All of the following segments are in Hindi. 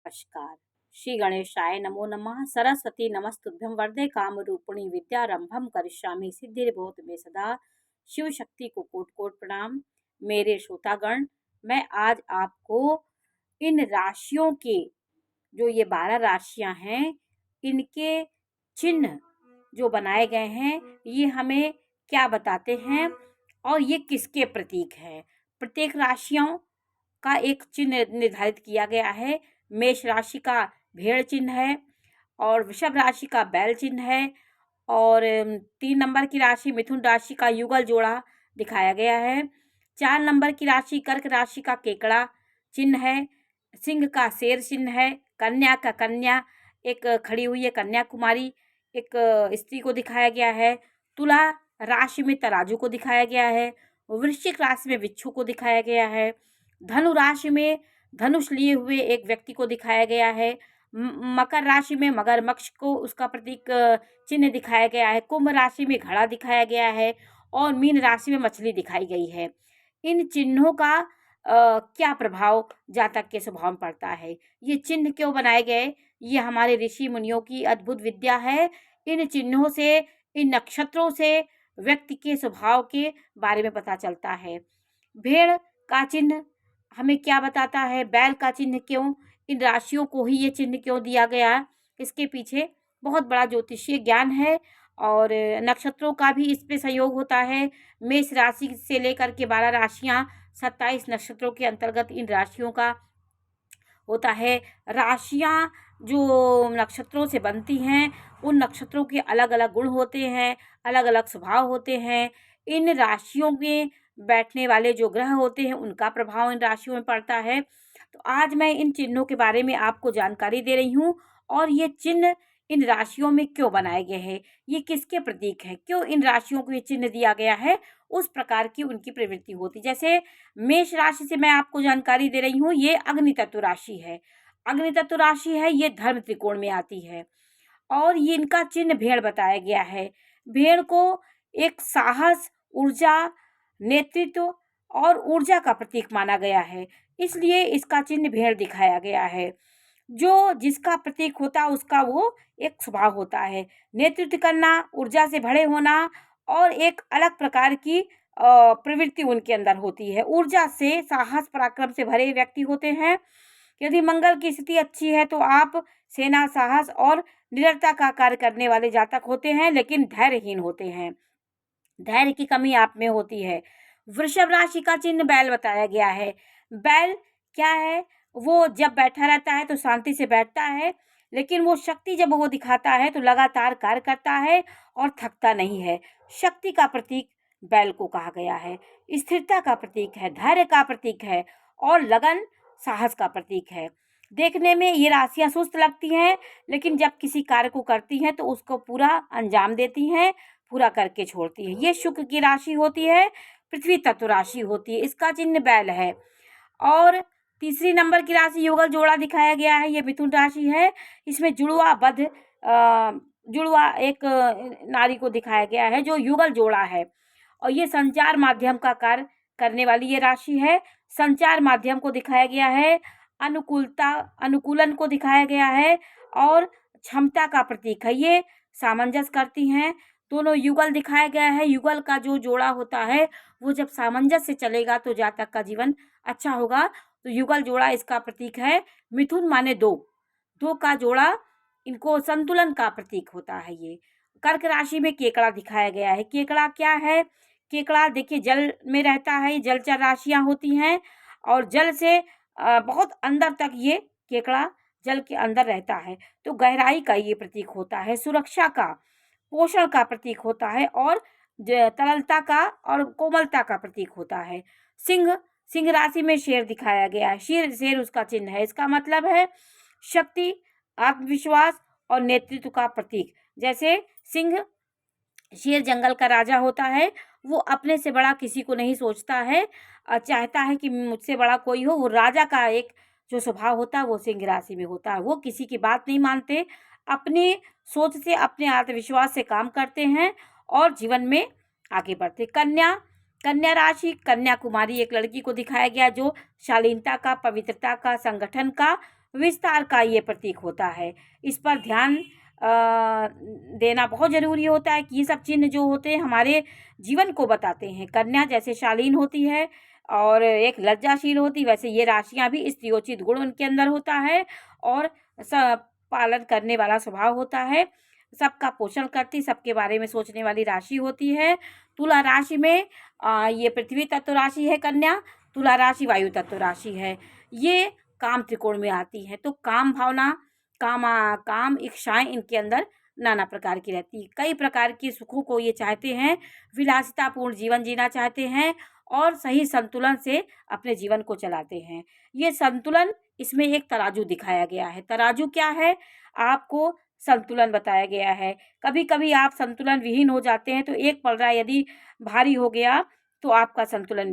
नमस्कार। श्री गणेशाय नमो नमः। सरस्वती नमस्तुभ्यं वरदे कामरूपिणी विद्यारंभम करिष्यामि सिद्धिर्भवतु मे सदा। शिव शक्ति को कोटि कोटि प्रणाम। मेरे श्रोतागण, मैं आज आपको इन राशियों के जो ये 12 राशियां हैं, इनके चिन्ह जो बनाए गए हैं, ये हमें क्या बताते हैं और ये किसके प्रतीक है। प्रत्येक राशियों का एक चिन्ह निर्धारित किया गया है। मेष राशि का भेड़ चिन्ह है और वृषभ राशि का बैल चिन्ह है और 3 नंबर की राशि मिथुन राशि का युगल जोड़ा दिखाया गया है। 4 नंबर की राशि कर्क राशि का केकड़ा चिन्ह है। सिंह का शेर चिन्ह है। कन्या का कन्या एक खड़ी हुई है, कन्याकुमारी एक स्त्री को दिखाया गया है। तुला राशि में तराजू को दिखाया गया है। वृश्चिक राशि में बिच्छू को दिखाया गया है। धनु राशि में धनुष लिए हुए एक व्यक्ति को दिखाया गया है। मकर राशि में मगरमच्छ को उसका प्रतीक चिन्ह दिखाया गया है। कुंभ राशि में घड़ा दिखाया गया है और मीन राशि में मछली दिखाई गई है। इन चिन्हों का क्या प्रभाव जातक के स्वभाव में पड़ता है, ये चिन्ह क्यों बनाए गए, ये हमारे ऋषि मुनियों की अद्भुत विद्या है। इन चिन्हों से, इन नक्षत्रों से व्यक्ति के स्वभाव के बारे में पता चलता है। भेड़ का चिन्ह हमें क्या बताता है, बैल का चिन्ह क्यों, इन राशियों को ही ये चिन्ह क्यों दिया गया, इसके पीछे बहुत बड़ा ज्योतिषीय ज्ञान है और नक्षत्रों का भी इस पे सहयोग होता है। मेष राशि से लेकर के 12 राशियां 27 नक्षत्रों के अंतर्गत इन राशियों का होता है। राशियां जो नक्षत्रों से बनती हैं, उन नक्षत्रों के अलग अलग गुण होते हैं, अलग अलग स्वभाव होते हैं। इन राशियों में बैठने वाले जो ग्रह होते हैं, उनका प्रभाव इन राशियों में पड़ता है। तो आज मैं इन चिन्हों के बारे में आपको जानकारी दे रही हूँ और ये चिन्ह इन राशियों में क्यों बनाए गए हैं, ये किसके प्रतीक हैं, क्यों इन राशियों को ये चिन्ह दिया गया है, उस प्रकार की उनकी प्रवृत्ति होती। जैसे मेष राशि से मैं आपको जानकारी दे रही हूँ, ये अग्नि तत्व राशि है। अग्नि तत्व राशि है, ये धर्म त्रिकोण में आती है और ये इनका चिन्ह भेड़ बताया गया है। भेड़ को एक साहस, ऊर्जा, नेतृत्व और ऊर्जा का प्रतीक माना गया है, इसलिए इसका चिन्ह भेड़ दिखाया गया है। जो जिसका प्रतीक होता है उसका वो एक स्वभाव होता है, नेतृत्व करना, ऊर्जा से भरे होना और एक अलग प्रकार की प्रवृत्ति उनके अंदर होती है। ऊर्जा से, साहस, पराक्रम से भरे व्यक्ति होते हैं। यदि मंगल की स्थिति अच्छी है तो आप सेना, साहस और निडरता का कार्य करने वाले जातक होते हैं, लेकिन धैर्यहीन होते हैं, धैर्य की कमी आप में होती है। वृषभ राशि का चिन्ह बैल बताया गया है। बैल क्या है, वो जब बैठा रहता है तो शांति से बैठता है, लेकिन वो शक्ति जब वो दिखाता है तो लगातार कार्य करता है और थकता नहीं है। शक्ति का प्रतीक बैल को कहा गया है, स्थिरता का प्रतीक है, धैर्य का प्रतीक है और लगन, साहस का प्रतीक है। देखने में ये राशियां सुस्त लगती हैं, लेकिन जब किसी कार्य को करती हैं तो उसको पूरा अंजाम देती हैं, पूरा करके छोड़ती है। ये शुक्र की राशि होती है, पृथ्वी तत्व राशि होती है, इसका चिन्ह बैल है। और तीसरी नंबर की राशि युगल जोड़ा दिखाया गया है, ये मिथुन राशि है। इसमें जुड़वा एक नारी को दिखाया गया है जो युगल जोड़ा है और ये संचार माध्यम का कार्य करने वाली ये राशि है। संचार माध्यम को दिखाया गया है, अनुकूलन को दिखाया गया है और क्षमता का प्रतीक है। ये सामंजस्य करती हैं, दोनों युगल दिखाया गया है। युगल का जो जोड़ा होता है वो जब सामंजस्य से चलेगा तो जातक का जीवन अच्छा होगा। तो युगल जोड़ा इसका प्रतीक है। मिथुन माने दो का जोड़ा, इनको संतुलन का प्रतीक होता है। ये कर्क राशि में केकड़ा दिखाया गया है। केकड़ा क्या है, केकड़ा देखिए जल में रहता है, ये जलचर राशियां होती हैं और जल से बहुत अंदर तक ये केकड़ा जल के अंदर रहता है, तो गहराई का ये प्रतीक होता है, सुरक्षा का, पोषण का प्रतीक होता है और तरलता का और कोमलता का प्रतीक होता है। सिंह राशि में शेर दिखाया गया है। शेर उसका चिन्ह है, इसका मतलब है शक्ति, आत्मविश्वास और नेतृत्व का प्रतीक। जैसे सिंह, शेर जंगल का राजा होता है, वो अपने से बड़ा किसी को नहीं सोचता है, चाहता है कि मुझसे बड़ा कोई हो। वो राजा का एक जो स्वभाव होता है वो सिंह राशि में होता है। वो किसी की बात नहीं मानते, अपनी सोच से, अपने आत्मविश्वास से काम करते हैं और जीवन में आगे बढ़ते। कन्या राशि, कन्याकुमारी एक लड़की को दिखाया गया जो शालीनता का, पवित्रता का, संगठन का विस्तार का ये प्रतीक होता है। इस पर ध्यान देना बहुत ज़रूरी होता है कि ये सब चिन्ह जो होते हैं हमारे जीवन को बताते हैं। कन्या जैसे शालीन होती है और एक लज्जाशील होती है, वैसे ये राशियाँ भी स्त्रियोचित गुण उनके अंदर होता है और पालन करने वाला स्वभाव होता है। सबका पोषण करती, सबके बारे में सोचने वाली राशि होती है। तुला राशि में ये पृथ्वी तत्व राशि है कन्या, तुला राशि वायु तत्व राशि है। ये काम त्रिकोण में आती है। तो काम भावना, काम इच्छाएं इनके अंदर नाना प्रकार की रहती है। कई प्रकार के सुखों को ये चाहते हैं, विलासितापूर्ण जीवन जीना चाहते हैं और सही संतुलन से अपने जीवन को चलाते हैं। ये संतुलन, इसमें एक तराजू दिखाया गया है। तराजू क्या है? आपको संतुलन बताया गया है। कभी कभी आप संतुलन विहीन हो जाते हैं, तो एक पलड़ा यदि भारी हो गया तो आपका संतुलन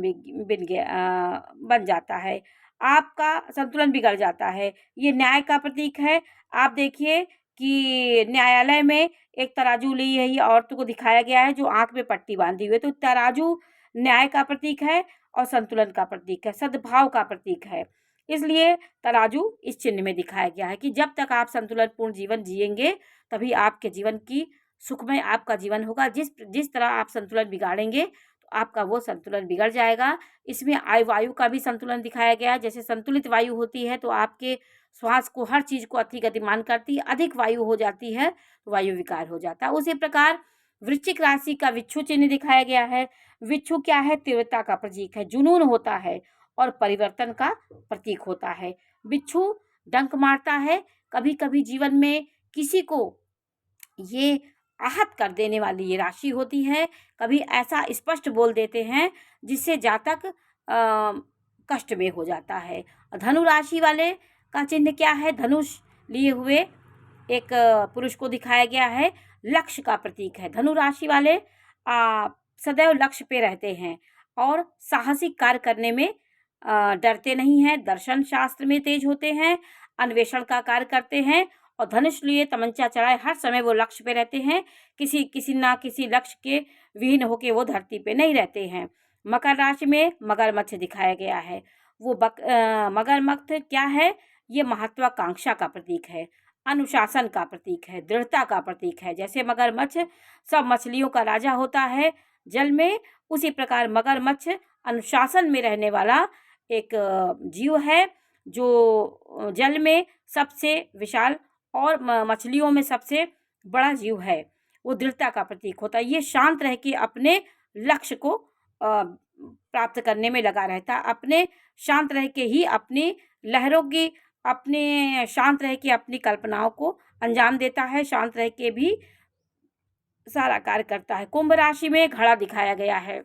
बन जाता है, आपका संतुलन बिगड़ जाता है। ये न्याय का प्रतीक है। आप देखिए कि न्यायालय में एक तराजू ली है औरतों को दिखाया गया है जो आंख में पट्टी बांधी हुई है। तो तराजू न्याय का प्रतीक है और संतुलन का प्रतीक है, सद्भाव का प्रतीक है। इसलिए तराजू इस चिन्ह में दिखाया गया है कि जब तक आप संतुलनपूर्ण जीवन जिएंगे तभी आपके जीवन की सुखमय आपका जीवन होगा। जिस जिस तरह आप संतुलन बिगाड़ेंगे तो आपका वो संतुलन बिगड़ जाएगा। इसमें वायु का भी संतुलन दिखाया गया है। जैसे संतुलित वायु होती है तो आपके श्वास को, हर चीज़ को अति गतिमान करती है। अधिक वायु हो जाती है तो वायु विकार हो जाता है। उसी प्रकार वृश्चिक राशि का विच्छू चिन्ह दिखाया गया है। विच्छू क्या है? तीव्रता का प्रतीक है, जुनून होता है और परिवर्तन का प्रतीक होता है। बिच्छू डंक मारता है। कभी कभी जीवन में किसी को ये आहत कर देने वाली ये राशि होती है। कभी ऐसा स्पष्ट बोल देते हैं जिससे जातक कष्ट में हो जाता है। धनु राशि वाले का चिन्ह क्या है? धनुष लिए हुए एक पुरुष को दिखाया गया है। लक्ष्य का प्रतीक है। धनु राशि वाले सदैव लक्ष्य पे रहते हैं और साहसिक कार्य करने में डरते नहीं हैं। दर्शन शास्त्र में तेज होते हैं, अन्वेषण का कार्य करते हैं और धनुष लिए तमंचा चढ़ाए हर समय वो लक्ष्य पे रहते हैं। किसी ना किसी लक्ष्य के विहीन होके वो धरती पे नहीं रहते हैं। मकर राशि में मगरमच्छ दिखाया गया है। वो मगरमच्छ क्या है? ये महत्वाकांक्षा का प्रतीक है, अनुशासन का प्रतीक है, दृढ़ता का प्रतीक है। जैसे मगरमच्छ सब मछलियों का राजा होता है जल में, उसी प्रकार मगरमच्छ अनुशासन में रहने वाला एक जीव है जो जल में सबसे विशाल और मछलियों में सबसे बड़ा जीव है। वो दृढ़ता का प्रतीक होता है। ये शांत रह के अपने लक्ष्य को प्राप्त करने में लगा रहता है। अपने शांत रह के ही अपनी लहरों की, अपने शांत रह के अपनी कल्पनाओं को अंजाम देता है। शांत रह के भी सारा कार्य करता है। कुंभ राशि में घड़ा दिखाया गया है।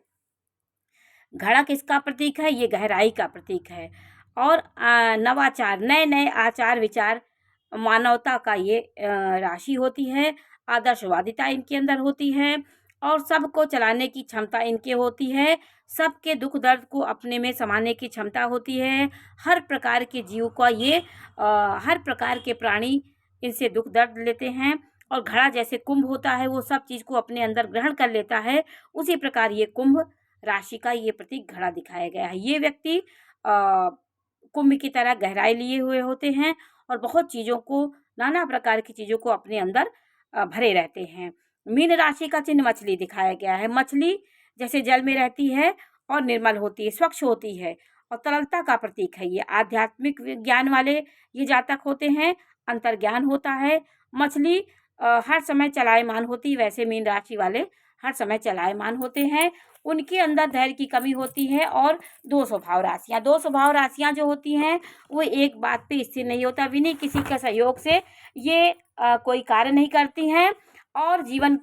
घड़ा किसका प्रतीक है? ये गहराई का प्रतीक है और नवाचार, नए नए आचार विचार, मानवता का ये राशि होती है। आदर्शवादिता इनके अंदर होती है और सबको चलाने की क्षमता इनके होती है। सबके दुख दर्द को अपने में समाने की क्षमता होती है। हर प्रकार के जीव का ये हर प्रकार के प्राणी इनसे दुख दर्द लेते हैं और घड़ा जैसे कुंभ होता है वो सब चीज़ को अपने अंदर ग्रहण कर लेता है, उसी प्रकार ये कुंभ राशि का ये प्रतीक घड़ा दिखाया गया है। ये व्यक्ति कुंभ की तरह गहराई लिए हुए होते हैं और बहुत चीज़ों को, नाना प्रकार की चीज़ों को अपने अंदर भरे रहते हैं। मीन राशि का चिन्ह मछली दिखाया गया है। मछली जैसे जल में रहती है और निर्मल होती है, स्वच्छ होती है और तरलता का प्रतीक है। ये आध्यात्मिक ज्ञान वाले ये जातक होते हैं, अंतर्ज्ञान होता है। मछली हर समय चलायमान होती, वैसे मीन राशि वाले हर समय चलायमान होते हैं। उनके अंदर धैर्य की कमी होती है और दो स्वभाव राशियाँ जो होती हैं वो एक बात पे स्थिर नहीं होता। बिना किसी के सहयोग से ये कोई कार्य नहीं करती हैं और जीवन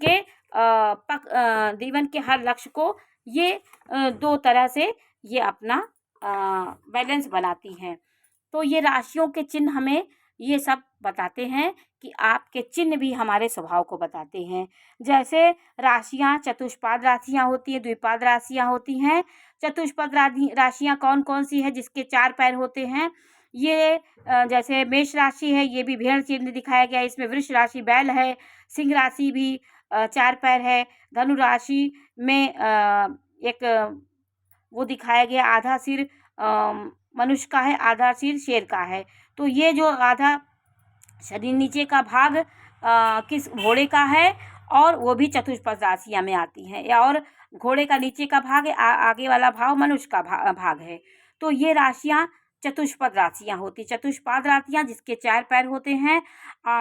के हर लक्ष्य को ये दो तरह से ये अपना बैलेंस बनाती हैं। तो ये राशियों के चिन्ह हमें ये सब बताते हैं कि आपके चिन्ह भी हमारे स्वभाव को बताते हैं। जैसे राशियाँ चतुष्पाद राशियाँ होती है, द्विपाद राशियाँ होती हैं। चतुष्पद राशियाँ कौन कौन सी है? जिसके 4 पैर होते हैं। ये जैसे मेष राशि है, ये भी भेड़ चिन्ह दिखाया गया है। इसमें वृष राशि बैल है, सिंह राशि भी 4 पैर है। धनु राशि में एक वो दिखाया गया आधा सिर मनुष्य का है, आधा सिर शेर का है। तो ये जो आधा शरीर नीचे का भाग किस घोड़े का है, और वो भी चतुष्पद राशियाँ में आती हैं। और घोड़े का नीचे का भाग है, आगे वाला भाग मनुष्य का भाग है। तो ये राशियाँ चतुष्पद राशियाँ होती। चतुष्पाद राशियाँ जिसके 4 पैर होते हैं।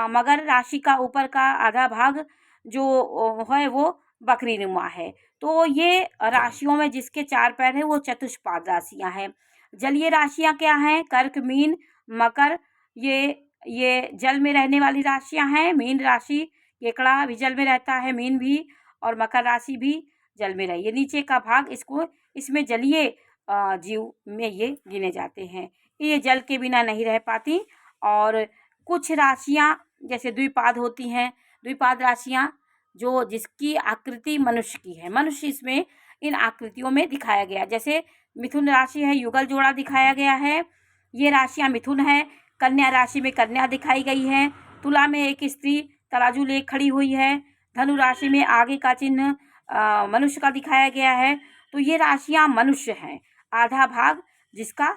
मगर राशि का ऊपर का आधा भाग जो है वो बकरीनुमा है। तो ये राशियों में जिसके 4 पैर है वो चतुष्पाद राशियाँ हैं। जलीय राशियाँ क्या हैं? कर्क, मीन, मकर, ये जल में रहने वाली राशियाँ हैं। मीन राशि, केकड़ा भी जल में रहता है, मीन भी, और मकर राशि भी जल में रही है। नीचे का भाग इसमें जलीय जीव में ये गिने जाते हैं। ये जल के बिना नहीं रह पाती। और कुछ राशियाँ जैसे द्विपाद होती हैं। द्विपाद राशियाँ जिसकी आकृति मनुष्य की है, मनुष्य इसमें इन आकृतियों में दिखाया गया। जैसे मिथुन राशि है, युगल जोड़ा दिखाया गया है। ये राशियाँ मिथुन है। कन्या राशि में कन्या दिखाई गई है। तुला में एक स्त्री तराजू ले खड़ी हुई है। धनु राशि में आगे का चिन्ह मनुष्य का दिखाया गया है। तो ये राशियाँ मनुष्य हैं। आधा भाग जिसका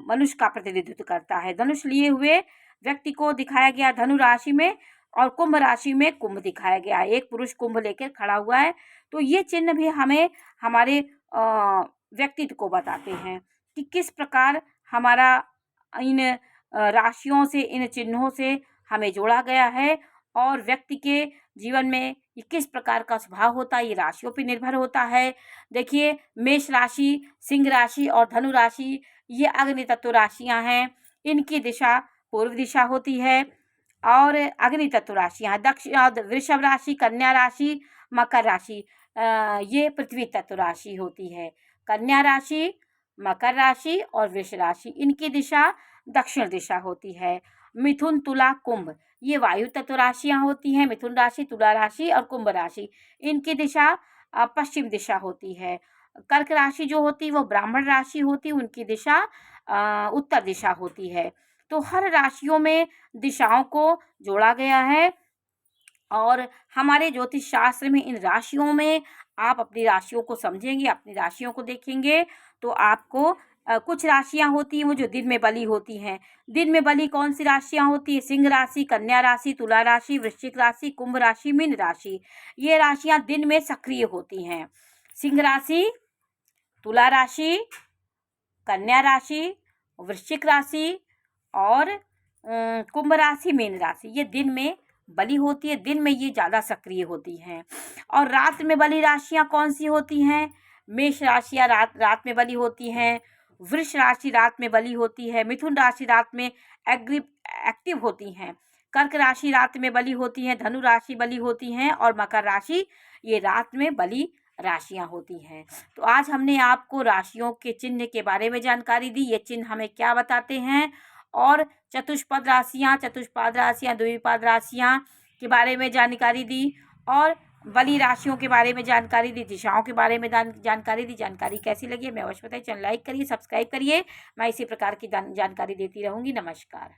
मनुष्य का प्रतिनिधित्व करता है। धनुष लिए हुए व्यक्ति को दिखाया गया धनु राशि में, और कुंभ राशि में कुंभ दिखाया गया है। एक पुरुष कुंभ लेकर खड़ा हुआ है। तो ये चिन्ह भी हमें हमारे व्यक्तित्व को बताते हैं कि किस प्रकार हमारा इन राशियों से, इन चिन्हों से हमें जोड़ा गया है, और व्यक्ति के जीवन में ये किस प्रकार का स्वभाव होता है, ये राशियों पर निर्भर होता है। देखिए, मेष राशि, सिंह राशि और धनु राशि ये अग्नि तत्व राशियाँ हैं। इनकी दिशा पूर्व दिशा होती है। और अग्नि तत्व राशियाँ वृषभ राशि, कन्या राशि, मकर राशि ये पृथ्वी तत्व राशि होती है। कन्या राशि, मकर राशि और वृष राशि इनकी दिशा दक्षिण दिशा होती है। मिथुन, तुला, कुंभ ये वायु तत्व राशियाँ होती हैं। मिथुन राशि, तुला राशि और कुंभ राशि इनकी दिशा पश्चिम दिशा होती है। कर्क राशि जो होती है वो ब्राह्मण राशि होती है, उनकी दिशा उत्तर दिशा होती है। तो हर राशियों में दिशाओं को जोड़ा गया है। और हमारे ज्योतिष शास्त्र में इन राशियों में आप अपनी राशियों को समझेंगे, अपनी राशियों को देखेंगे, तो आपको कुछ राशियां होती हैं वो जो दिन में बली होती हैं। दिन में बली कौन सी राशियां होती है? सिंह राशि, कन्या राशि, तुला राशि, वृश्चिक राशि, कुंभ राशि, मीन राशि। ये राशियां दिन में सक्रिय होती हैं। सिंह राशि, तुला राशि, कन्या राशि, वृश्चिक राशि और कुंभ राशि, मीन राशि ये दिन में बली होती है। दिन में ये ज़्यादा सक्रिय होती हैं। और रात में बली राशियाँ कौन सी होती हैं? मेष राशियाँ रात में बली होती हैं। वृष राशि रात में बली होती है। मिथुन राशि रात में एक्टिव होती हैं। कर्क राशि रात में बली होती हैं। धनु राशि बली होती हैं। और मकर राशि ये रात में बली राशियाँ होती हैं। तो आज हमने आपको राशियों के चिन्ह के बारे में जानकारी दी। ये चिन्ह हमें क्या बताते हैं, और चतुष्पद राशियाँ, चतुष्पाद राशियाँ, द्विपाद राशियाँ के बारे में जानकारी दी, और बली राशियों के बारे में जानकारी दी, दिशाओं के बारे में जानकारी दी। जानकारी कैसी लगी हमें अवश्य बताइए। चैनल लाइक करिए, सब्सक्राइब करिए। मैं इसी प्रकार की जानकारी देती रहूँगी। नमस्कार।